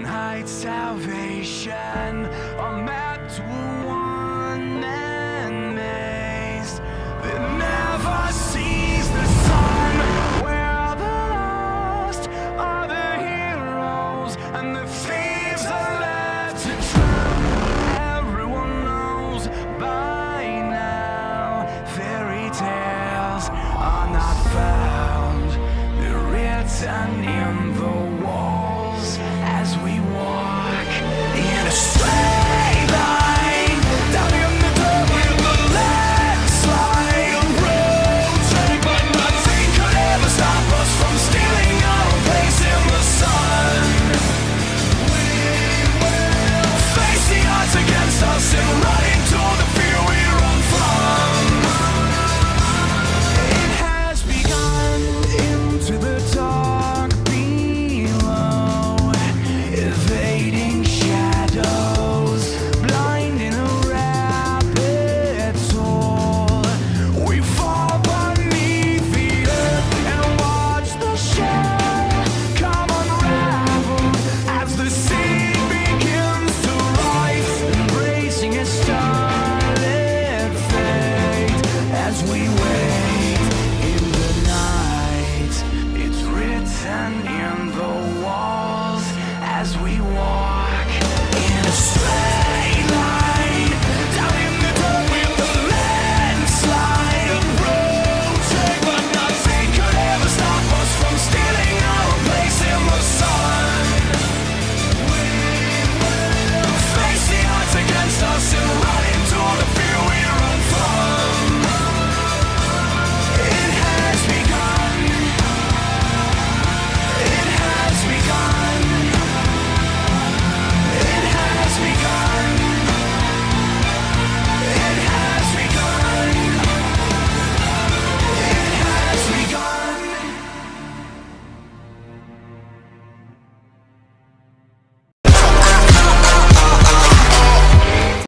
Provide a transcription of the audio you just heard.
night salvation, a map to a one-man maze that never sees the sun, where the lost are the heroes and the thieves are left to drown. Everyone knows by now fairy tales are not found, they're written in the walls as we walk in a straight line down the middle with the landslide. A road train, but nothing could ever stop us from stealing our place in the sun. We will face the odds against us and run into the fear we run from. It has begun into the dark below, evading shadows, blind in a rapid toll. We fall beneath the earth and watch the shell come unraveled as the sea begins to rise, embracing a starlit fate as we wait in the night. It's written in the walls as we walk